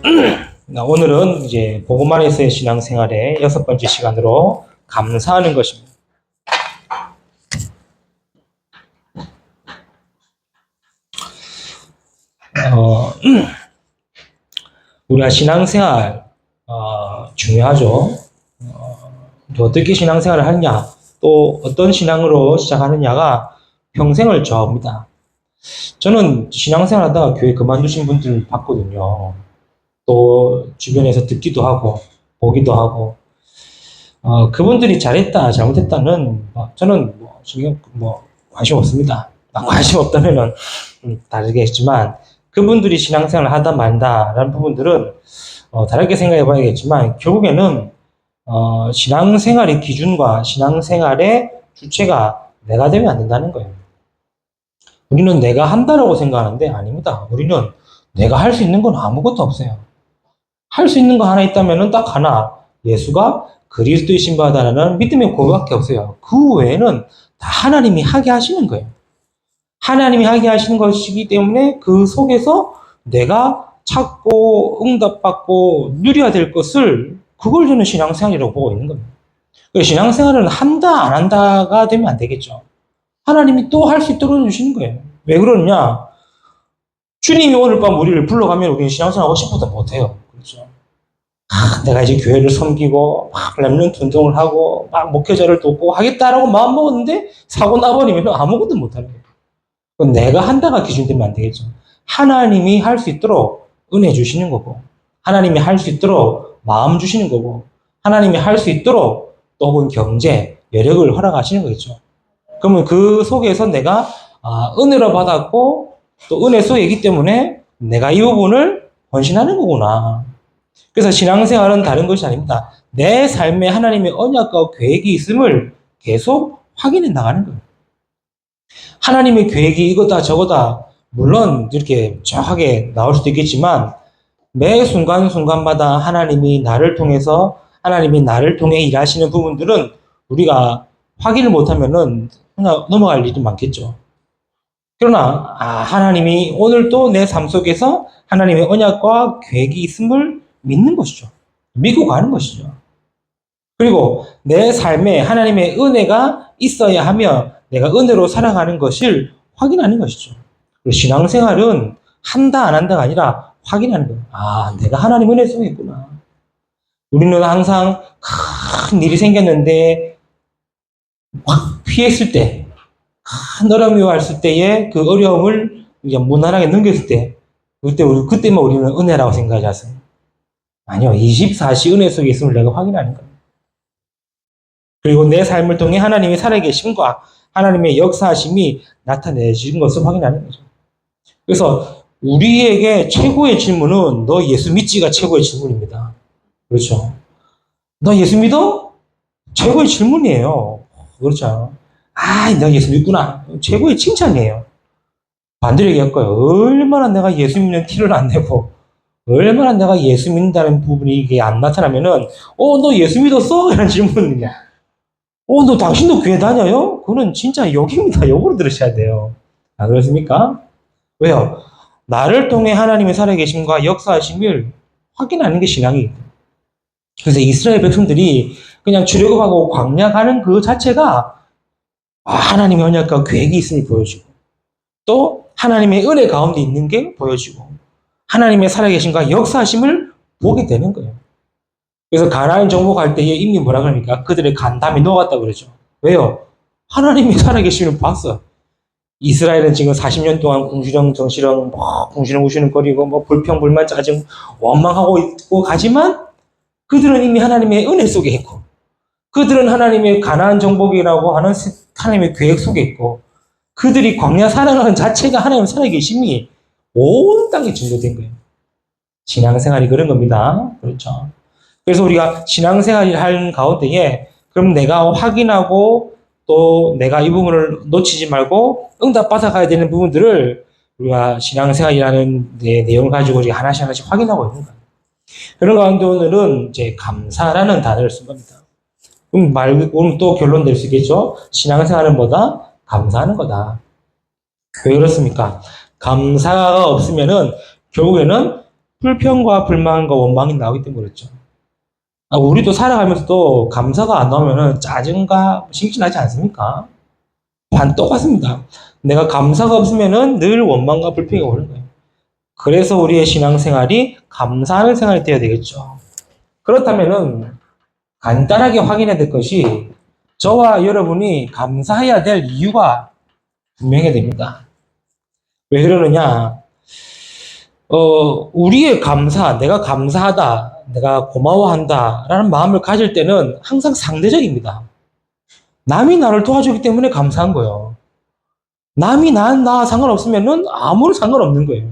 오늘은 이제 복음 안에서의 신앙생활의 6번째 시간으로 감사하는 것입니다. 우리가 신앙생활 중요하죠. 어떻게 신앙생활을 하느냐, 또 어떤 신앙으로 시작하느냐가 평생을 좌우합니다. 저는 신앙생활 하다가 교회 그만두신 분들 봤거든요. 또 주변에서 듣기도 하고 보기도 하고 그분들이 잘했다 잘못했다는 저는 지금 관심 없습니다. 관심 없다면은 다르겠지만 그분들이 신앙생활을 하다 만다라는 부분들은 다르게 생각해 봐야겠지만 결국에는 신앙생활의 기준과 신앙생활의 주체가 내가 되면 안 된다는 거예요. 우리는 내가 한다라고 생각하는데 아닙니다. 우리는 내가 할 수 있는 건 아무것도 없어요. 할 수 있는 거 하나 있다면은 딱 하나, 예수가 그리스도이신 바다라는 믿음의 고백밖에 없어요. 그 외에는 다 하나님이 하게 하시는 거예요. 하나님이 하게 하시는 것이기 때문에 그 속에서 내가 찾고 응답받고 누려야 될 것을 그걸 저는 신앙생활이라고 보고 있는 겁니다. 신앙생활은 한다 안 한다가 되면 안 되겠죠. 하나님이 또 할 수 있도록 해주시는 거예요. 왜 그러냐? 주님이 오늘 밤 우리를 불러가면 우리는 신앙생활 하고 싶어도 못해요. 그렇죠? 내가 이제 교회를 섬기고 막 랩런트 운동을 하고 막 목회자를 돕고 하겠다라고 마음 먹었는데 사고 나버리면 아무것도 못하는 거예요. 그건 내가 한다가 기준 되면 안 되겠죠. 하나님이 할 수 있도록 은혜 주시는 거고, 하나님이 할 수 있도록 마음 주시는 거고, 하나님이 할 수 있도록 또 혹은 경제, 여력을 허락하시는 거겠죠. 그러면 그 속에서 내가 은혜로 받았고 또 은혜 속이기 때문에 내가 이 부분을 헌신하는 거구나. 그래서 신앙생활은 다른 것이 아닙니다. 내 삶에 하나님의 언약과 계획이 있음을 계속 확인해 나가는 거예요. 하나님의 계획이 이거다 저거다 물론 이렇게 정확하게 나올 수도 있겠지만 매 순간순간마다 하나님이 나를 통해 일하시는 부분들은 우리가 확인을 못하면은 그냥 넘어갈 일이 많겠죠. 그러나 하나님이 오늘도 내 삶 속에서 하나님의 언약과 계획이 있음을 믿는 것이죠. 믿고 가는 것이죠. 그리고 내 삶에 하나님의 은혜가 있어야 하며 내가 은혜로 살아가는 것을 확인하는 것이죠. 그리고 신앙생활은 한다 안 한다가 아니라 확인하는 거예요. 내가 하나님 은혜 속에 있구나. 우리는 항상 큰 일이 생겼는데 확 피했을 때, 큰 어려움이 왔을 때에 그 어려움을 이제 무난하게 넘겼을 때, 그때만 우리는 은혜라고 생각하지 않습니까? 아니요. 24시 은혜 속에 있음을 내가 확인하는 거예요. 그리고 내 삶을 통해 하나님의 살아계심과 하나님의 역사하심이 나타내진 것을 확인하는 거죠. 그래서 우리에게 최고의 질문은 너 예수 믿지가 최고의 질문입니다. 그렇죠. 너 예수 믿어? 최고의 질문이에요. 그렇죠. 너 예수 믿구나. 최고의 칭찬이에요. 반대로 얘기할 거예요. 얼마나 내가 예수 믿는 티를 안 내고 얼마나 내가 예수 믿는다는 부분이 이게 안 나타나면은 너 예수 믿었어? 이런 질문이냐. 너 당신도 교회 다녀요? 그거는 진짜 욕입니다. 욕으로 들으셔야 돼요. 그렇습니까? 왜요? 나를 통해 하나님의 살아계심과 역사하심을 확인하는 게 신앙이에요. 그래서 이스라엘 백성들이 그냥 출애굽하고 광야 가는 그 자체가 하나님의 언약과 계획이 있음을 보여주고 또 하나님의 은혜 가운데 있는 게 보여지고 하나님의 살아계심과 역사하심을 보게 되는 거예요. 그래서 가나안 정복할 때에 이미 뭐라 그럽니까? 그들의 간담이 녹았다고 그러죠. 왜요? 하나님이 살아계심을 봤어. 이스라엘은 지금 40년 동안 궁시렁 정시렁 궁시렁거리고 불평불만 짜증 원망하고 있고 가지만 그들은 이미 하나님의 은혜 속에 있고 그들은 하나님의 가나안 정복이라고 하는 하나님의 계획 속에 있고 그들이 광야 살아가는 자체가 하나님 살아계심이 온 땅에 증거된 거예요. 신앙생활이 그런 겁니다. 그렇죠. 그래서 우리가 신앙생활을 하는 가운데에 그럼 내가 확인하고 또 내가 이 부분을 놓치지 말고 응답받아 가야 되는 부분들을 우리가 신앙생활이라는 내용을 가지고 우리가 하나씩 확인하고 있는 거예요. 그런 가운데 오늘은 이제 감사라는 단어를 쓴 겁니다. 그럼 또 결론 낼 수 있겠죠? 신앙생활은 뭐다? 감사하는 거다. 왜 그렇습니까? 감사가 없으면은 결국에는 불평과 불만과 원망이 나오기 때문에 그렇죠. 우리도 살아가면서도 감사가 안 나오면은 짜증과 싱싱하지 않습니까? 반 똑같습니다. 내가 감사가 없으면은 늘 원망과 불평이 오는 거예요. 그래서 우리의 신앙생활이 감사하는 생활이 되어야 되겠죠. 그렇다면은 간단하게 확인해야 될 것이 저와 여러분이 감사해야 될 이유가 분명해야 됩니다. 왜 그러느냐? 우리의 감사, 내가 감사하다, 내가 고마워한다, 라는 마음을 가질 때는 항상 상대적입니다. 남이 나를 도와주기 때문에 감사한 거예요. 남이 나와 상관없으면은 아무런 상관없는 거예요.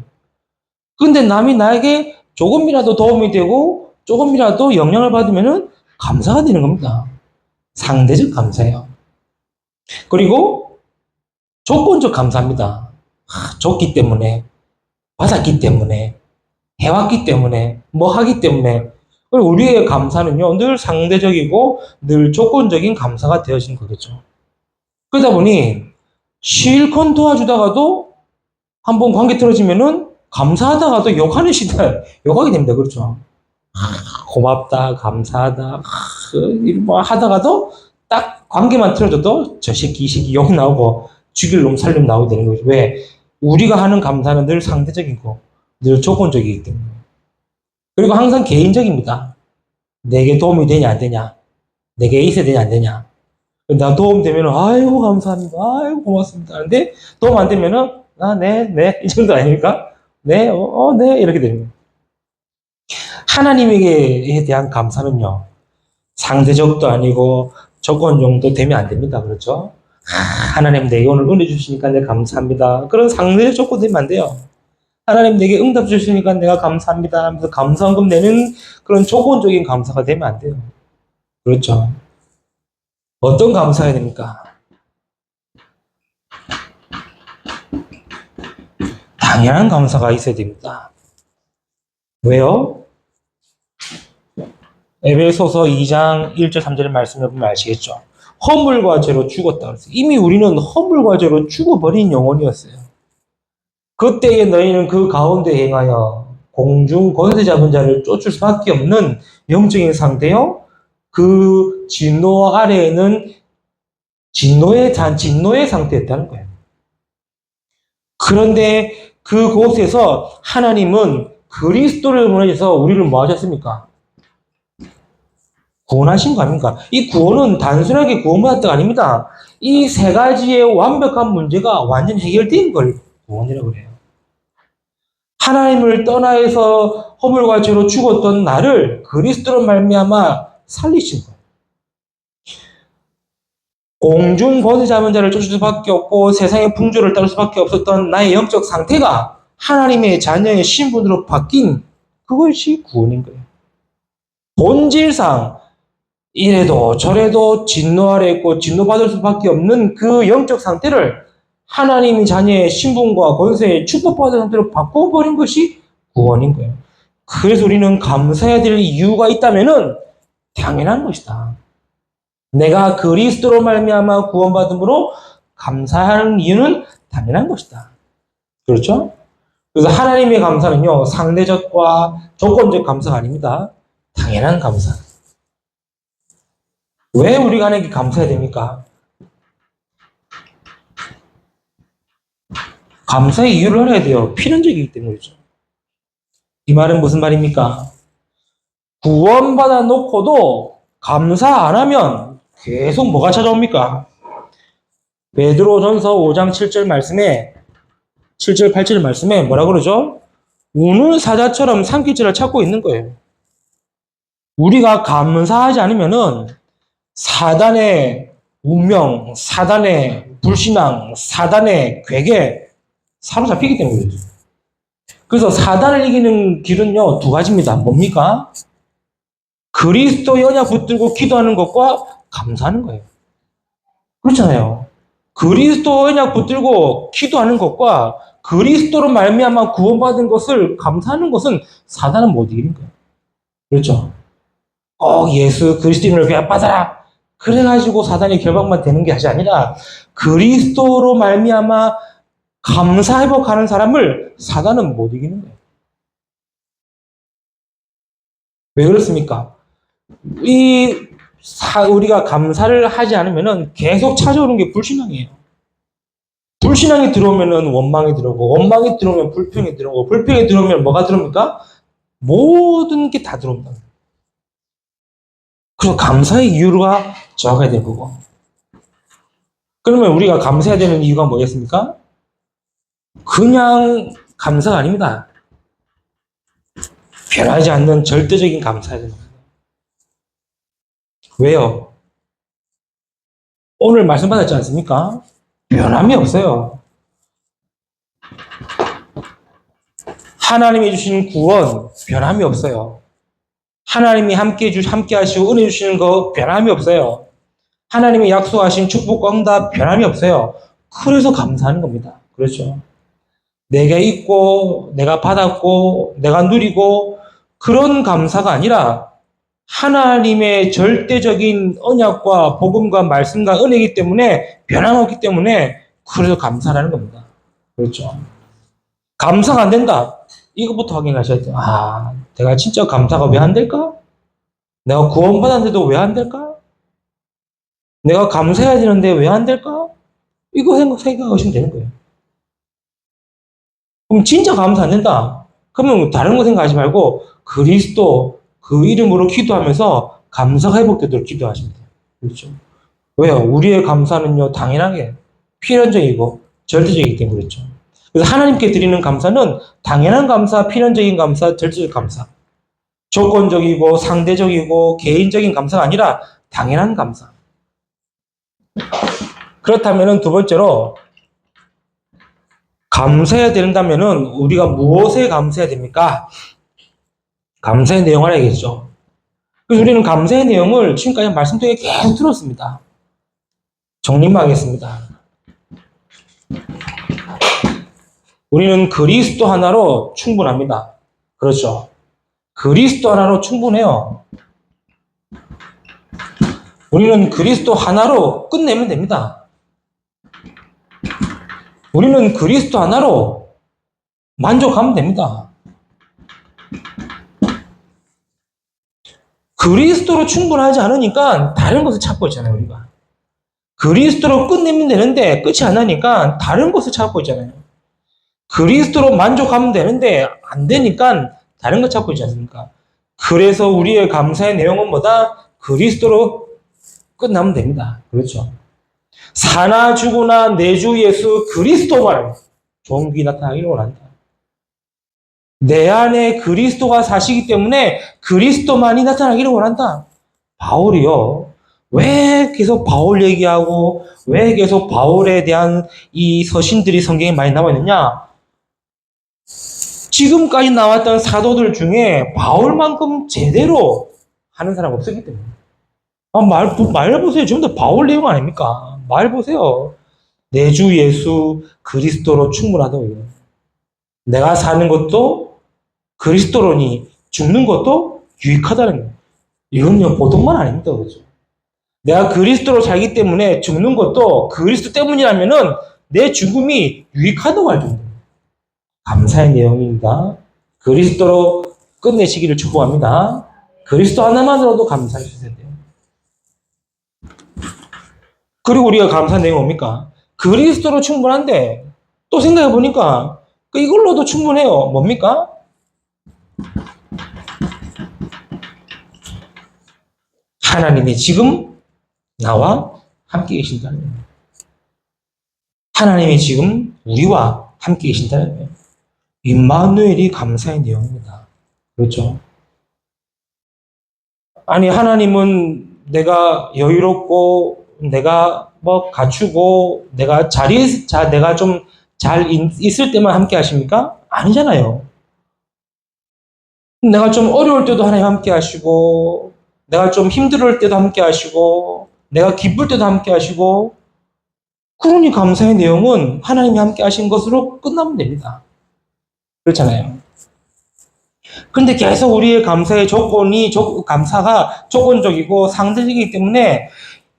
근데 남이 나에게 조금이라도 도움이 되고, 조금이라도 영향을 받으면은 감사가 되는 겁니다. 상대적 감사예요. 그리고 조건적 감사입니다. 줬기 때문에, 받았기 때문에, 해왔기 때문에, 뭐 하기 때문에. 우리의 감사는요, 늘 상대적이고 늘 조건적인 감사가 되어지는 거겠죠. 그러다 보니 실컷 도와주다가도 한번 관계 틀어지면은 감사하다가도 욕하는 시대, 욕하게 됩니다. 그렇죠. 고맙다, 감사하다, 뭐 하다가도 딱 관계만 틀어져도 저 새끼, 이 새끼 욕 나오고 죽일 놈, 살림 나오게 되는 거죠. 왜? 우리가 하는 감사는 늘 상대적이고 늘 조건적이기 때문에. 그리고 항상 개인적입니다. 내게 도움이 되냐, 안 되냐. 내게 있어야 되냐, 안 되냐. 나 도움 되면은, 아이고, 감사합니다. 아이고, 고맙습니다. 근데 도움 안 되면은, 네. 이 정도 아닙니까? 네, 네. 이렇게 되는 거예요. 하나님에게 대한 감사는요, 상대적도 아니고 조건적도 되면 안 됩니다. 그렇죠? 하나님 내게 오늘 은혜 주시니까 내가 감사합니다. 그런 상대적 조건 되면 안 돼요. 하나님 내게 응답 주시니까 내가 감사합니다 하면서 감사원금 내는 그런 조건적인 감사가 되면 안 돼요. 그렇죠. 어떤 감사해야 됩니까? 당연한 감사가 있어야 됩니다. 왜요? 에베소서 2장 1절 3절의 말씀을 보면 아시겠죠? 허물과 죄로 죽었다 그랬어요. 이미 우리는 허물과 죄로 죽어버린 영혼이었어요. 그때에 너희는 그 가운데 행하여 공중 권세 잡은 자를 쫓을 수밖에 없는 영적인 상태요. 그 진노 아래에는 진노의 상태였다는 거예요. 그런데 그곳에서 하나님은 그리스도를 보내셔서 우리를 뭐 하셨습니까? 구원하신 거 아닙니까? 이 구원은 단순하게 구원받았다가 아닙니다. 이 세 가지의 완벽한 문제가 완전히 해결된 걸 구원이라고 그래요. 하나님을 떠나서 허물과 죄로 죽었던 나를 그리스도로 말미암아 살리신 거예요. 공중 권세 잡은 자를 쫓을 수밖에 없고 세상의 풍조를 따를 수밖에 없었던 나의 영적 상태가 하나님의 자녀의 신분으로 바뀐 그것이 구원인 거예요. 본질상 이래도 저래도 진노 아래 있고 진노받을 수밖에 없는 그 영적 상태를 하나님의 자녀의 신분과 권세의 축복받은 상태로 바꿔버린 것이 구원인 거예요. 그래서 우리는 감사해야 될 이유가 있다면은 당연한 것이다. 내가 그리스도로 말미암아 구원받음으로 감사하는 이유는 당연한 것이다. 그렇죠? 그래서 하나님의 감사는요, 상대적과 조건적 감사가 아닙니다. 당연한 감사. 왜 우리가 하나님께 감사해야 됩니까? 감사의 이유를 알아야 돼요. 필연적이기 때문이죠. 이 말은 무슨 말입니까? 구원받아 놓고도 감사 안 하면 계속 뭐가 찾아옵니까? 베드로전서 5장 7절 말씀에 7절 8절 말씀에 뭐라 그러죠? 우는 사자처럼 삼키질을 찾고 있는 거예요. 우리가 감사하지 않으면은 사단의 운명, 사단의 불신앙, 사단의 괴계 사로잡히기 때문이죠. 그래서 사단을 이기는 길은요, 두 가지입니다. 뭡니까? 그리스도의 언약 붙들고 기도하는 것과 감사하는 거예요. 그렇잖아요. 그리스도의 언약 붙들고 기도하는 것과 그리스도로 말미암아 구원받은 것을 감사하는 것은 사단은 못 이기는 거예요. 그렇죠? 예수 그리스도인을 배합받아라. 그래가지고 사단이 결박만 되는 게 아니라 그리스도로 말미암아 감사 회복하는 사람을 사단은 못 이기는 거예요. 왜 그렇습니까? 우리가 감사를 하지 않으면은 계속 찾아오는 게 불신앙이에요. 불신앙이 들어오면은 원망이 들어오고, 원망이 들어오면 불평이 들어오고, 불평이 들어오면 뭐가 들어옵니까? 모든 게 다 들어옵니다. 그래서 감사의 이유가 정확해야 되는 거고. 그러면 우리가 감사해야 되는 이유가 뭐겠습니까? 그냥 감사가 아닙니다. 변하지 않는 절대적인 감사해야 됩니다. 왜요? 오늘 말씀 받았지 않습니까? 변함이 없어요. 하나님이 주신 구원, 변함이 없어요. 하나님이 함께 하시고 은혜 주시는 거 변함이 없어요. 하나님이 약속하신 축복과 응답 변함이 없어요. 그래서 감사하는 겁니다. 그렇죠? 내가 있고, 내가 받았고, 내가 누리고, 그런 감사가 아니라 하나님의 절대적인 언약과 복음과 말씀과 은혜이기 때문에 변함없기 때문에 그래서 감사하는 겁니다. 그렇죠? 감사가 안 된다. 이것부터 확인하셔야 돼요. 아, 내가 진짜 감사가 왜 안 될까? 내가 구원받았는데도 왜 안 될까? 내가 감사해야 되는데 왜 안 될까? 이거 생각하시면 되는 거예요. 그럼 진짜 감사 안 된다. 그러면 다른 거 생각하지 말고 그리스도 그 이름으로 기도하면서 감사가 회복되도록 기도하시면 돼요. 그렇죠? 왜요? 우리의 감사는요, 당연하게 필연적이고 절대적이기 때문에 그렇죠. 그래서 하나님께 드리는 감사는 당연한 감사, 필연적인 감사, 절대적 감사. 조건적이고 상대적이고 개인적인 감사가 아니라 당연한 감사. 그렇다면 두 번째로 감사해야 된다면은 우리가 무엇에 감사해야 됩니까? 감사의 내용을 알겠죠. 그래서 우리는 감사의 내용을 지금까지 말씀 중에 계속 들었습니다. 정리만 하겠습니다. 우리는 그리스도 하나로 충분합니다. 그렇죠. 그리스도 하나로 충분해요. 우리는 그리스도 하나로 끝내면 됩니다. 우리는 그리스도 하나로 만족하면 됩니다. 그리스도로 충분하지 않으니까 다른 것을 찾고 있잖아요, 우리가. 그리스도로 끝내면 되는데 끝이 안 나니까 다른 것을 찾고 있잖아요. 그리스도로 만족하면 되는데 안 되니까 다른 것 찾고 있지 않습니까? 그래서 우리의 감사의 내용은 뭐다? 그리스도로 끝나면 됩니다. 그렇죠. 사나 죽으나 내 주 예수 그리스도만 종기 나타나기를 원한다. 내 안에 그리스도가 사시기 때문에 그리스도만이 나타나기를 원한다. 바울이요. 왜 계속 바울 얘기하고 왜 계속 바울에 대한 이 서신들이 성경에 많이 나와 있느냐? 지금까지 나왔던 사도들 중에 바울만큼 제대로 하는 사람 없었기 때문에. 말 보세요. 전부 다 바울 내용 아닙니까? 말 보세요. 내 주 예수 그리스도로 충분하다고요. 내가 사는 것도 그리스도로니 죽는 것도 유익하다는 거예요. 이건요, 보통 말 아닙니다. 그렇죠? 내가 그리스도로 살기 때문에 죽는 것도 그리스도 때문이라면은 내 죽음이 유익하다고 할 정도예요. 감사의 내용입니다. 그리스도로 끝내시기를 축복합니다. 그리스도 하나만으로도 감사해 주셔야 돼요. 그리고 우리가 감사한 내용이 뭡니까? 그리스도로 충분한데 또 생각해 보니까 이걸로도 충분해요. 뭡니까? 하나님이 지금 나와 함께 계신다는 거예요. 하나님이 지금 우리와 함께 계신다는 거예요. 임마누엘이 감사의 내용입니다. 그렇죠? 아니, 하나님은 내가 여유롭고, 내가 뭐 갖추고, 내가 내가 좀 잘 있을 때만 함께 하십니까? 아니잖아요. 내가 좀 어려울 때도 하나님 함께 하시고, 내가 좀 힘들 때도 함께 하시고, 내가 기쁠 때도 함께 하시고, 그러니 감사의 내용은 하나님이 함께 하신 것으로 끝나면 됩니다. 그렇잖아요. 그런데 계속 우리의 감사의 감사가 조건적이고 상대적이기 때문에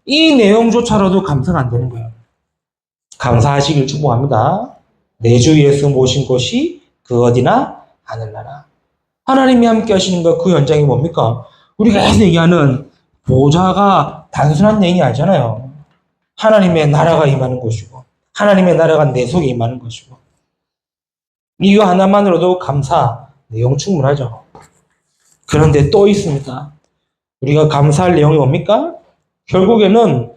이 내용조차로도 감사가 안 되는 거예요. 감사하시길 축복합니다. 내 주 예수 모신 곳이 그 어디나 하늘나라. 하나님이 함께 하시는 것 그 현장이 뭡니까? 우리가 계속 얘기하는 보좌가 단순한 내용이 아니잖아요. 하나님의 나라가 임하는 것이고 하나님의 나라가 내 속에 임하는 것이고 이거 하나만으로도 감사 내용 충분하죠. 그런데 또 있습니다. 우리가 감사할 내용이 뭡니까? 결국에는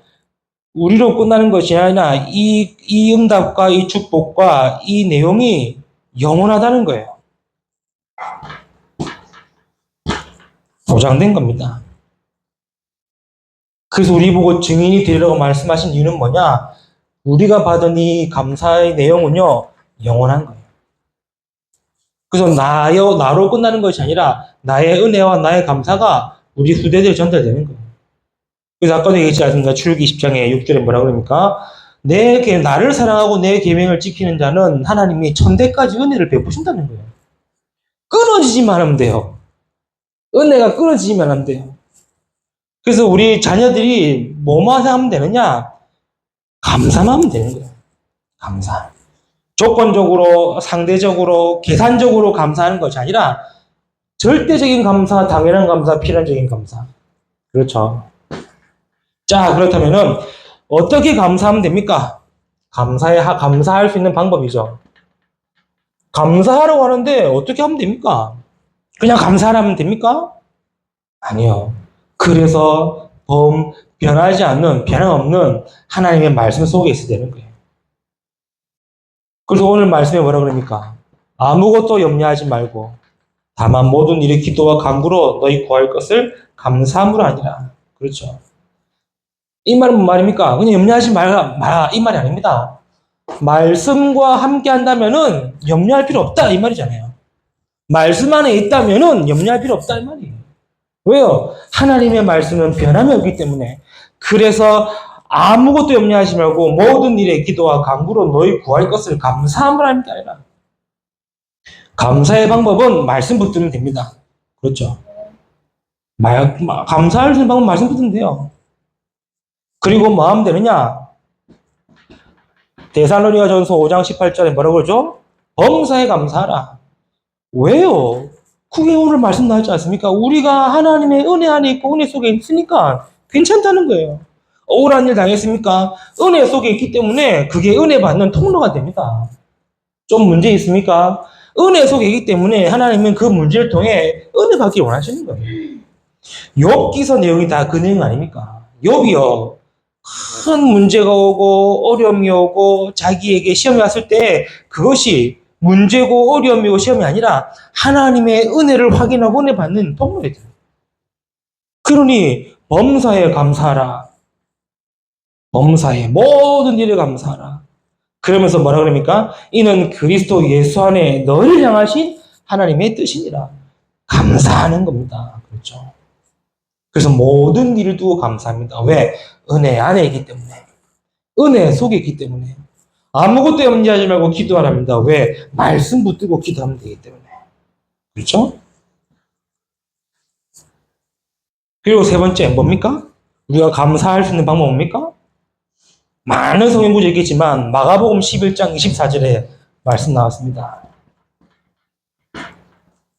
우리로 끝나는 것이 아니라 이 응답과 이 축복과 이 내용이 영원하다는 거예요. 보장된 겁니다. 그래서 우리 보고 증인이 되리라고 말씀하신 이유는 뭐냐? 우리가 받은 이 감사의 내용은요, 영원한 거예요. 그래서 나로 끝나는 것이 아니라 나의 은혜와 나의 감사가 우리 후대들에 전달되는 거예요. 그래서 아까도 얘기했지 않습니까? 출애굽기 20장에 6절에 뭐라 그럽니까? 나를 사랑하고 내 계명을 지키는 자는 하나님이 천대까지 은혜를 베푸신다는 거예요. 끊어지지만 하면 돼요. 은혜가 끊어지지만 하면 돼요. 그래서 우리 자녀들이 뭐만 하면 되느냐? 감사만 하면 되는 거예요. 감사. 조건적으로, 상대적으로, 계산적으로 감사하는 것이 아니라 절대적인 감사, 당연한 감사, 필연적인 감사. 그렇죠. 자, 그렇다면은 어떻게 감사하면 됩니까? 감사할 수 있는 방법이죠. 감사하라고 하는데 어떻게 하면 됩니까? 그냥 감사하면 됩니까? 아니요. 그래서 변하지 않는, 변함없는 하나님의 말씀 속에 있어야 되는 거예요. 그래서 오늘 말씀에 뭐라 그럽니까? 아무것도 염려하지 말고 다만 모든 일의 기도와 간구로 너희 구할 것을 감사함으로 하니라. 그렇죠. 이 말은 뭔 말입니까? 그냥 염려하지 마라. 이 말이 아닙니다. 말씀과 함께 한다면은 염려할 필요 없다. 이 말이잖아요. 말씀 안에 있다면은 염려할 필요 없다. 이 말이에요. 왜요? 하나님의 말씀은 변함이 없기 때문에. 그래서 아무것도 염려하지 말고 모든 일에 기도와 간구로 너희 구할 것을 감사함으로 하는 게 아니라 감사의 방법은 말씀 붙들면 됩니다. 그렇죠. 감사할 수 있는 방법은 말씀 붙들면 돼요. 그리고 뭐 하면 되느냐? 데살로니가 전서 5장 18절에 뭐라고 그러죠? 범사에 감사하라. 왜요? 그게 오늘 말씀 나왔지 않습니까? 우리가 하나님의 은혜 안에 있고 은혜 속에 있으니까 괜찮다는 거예요. 억울한 일 당했습니까? 은혜 속에 있기 때문에 그게 은혜 받는 통로가 됩니다. 좀 문제 있습니까? 은혜 속에 있기 때문에 하나님은 그 문제를 통해 은혜 받기 원하시는 거예요. 욥기서 내용이 다 그 내용 아닙니까? 욥이요. 큰 문제가 오고 어려움이 오고 자기에게 시험이 왔을 때 그것이 문제고 어려움이고 시험이 아니라 하나님의 은혜를 확인하고 은혜 받는 통로예요. 그러니 범사에 감사하라. 범사에 모든 일에 감사하라. 그러면서 뭐라 그럽니까? 이는 그리스도 예수 안에 너를 향하신 하나님의 뜻이니라. 감사하는 겁니다. 그렇죠. 그래서 모든 일을 두고 감사합니다. 왜? 은혜 안에 있기 때문에. 은혜 속에 있기 때문에. 아무것도 염려하지 말고 기도하랍니다. 왜? 말씀 붙들고 기도하면 되기 때문에. 그렇죠? 그리고 세 번째 뭡니까? 우리가 감사할 수 있는 방법은 뭡니까? 많은 성경 구절이 있겠지만 마가복음 11장 24절에 말씀 나왔습니다.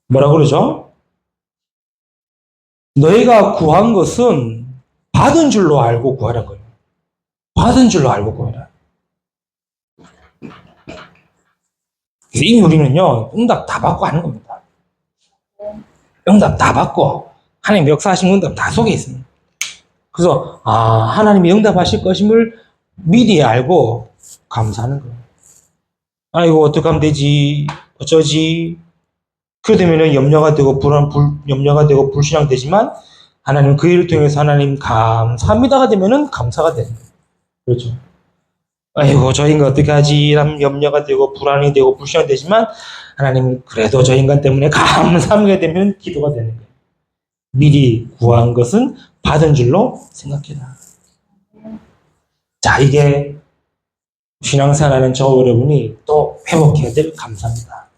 뭐라고 그러죠? 너희가 구한 것은 받은 줄로 알고 구하라 거예요. 받은 줄로 알고 구하라. 그래서 이미 우리는요, 응답 다 받고 하는 겁니다. 응답 다 받고, 하나님 역사하신 응답 다 속에 있습니다. 그래서, 하나님이 응답하실 것임을 미리 알고 감사하는 거예요. 아이고, 어떻게 하면 되지? 어쩌지? 그러게 되면 염려가 되고, 염려가 되고, 불신앙 되지만, 하나님 그 일을 통해서 하나님 감사합니다가 되면은 감사가 되는 거예요. 그렇죠. 아이고, 저 인간 어떻게 하지? 라는 염려가 되고, 불안이 되고, 불신이 되지만, 하나님, 그래도 저 인간 때문에 감사하게 되면 기도가 되는 거예요. 미리 구한 것은 받은 줄로 생각해라. 자, 이게 신앙생활하는 저 여러분이 또 회복해야 될 감사입니다.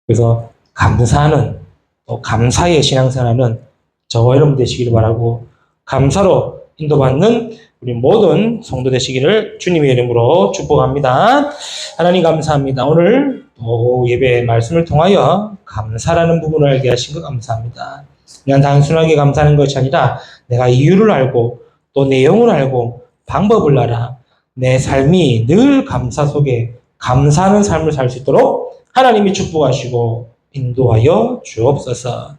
그래서 감사하는, 또 감사의 신앙생활은 저와 여러분 되시기를 바라고, 감사로 인도받는 우리 모든 성도 되시기를 주님의 이름으로 축복합니다. 하나님 감사합니다. 오늘 또 예배 말씀을 통하여 감사라는 부분을 알게 하신 것 감사합니다. 그냥 단순하게 감사하는 것이 아니라 내가 이유를 알고 또 내용을 알고 방법을 알아 내 삶이 늘 감사 속에 감사하는 삶을 살 수 있도록 하나님이 축복하시고 인도하여 주옵소서.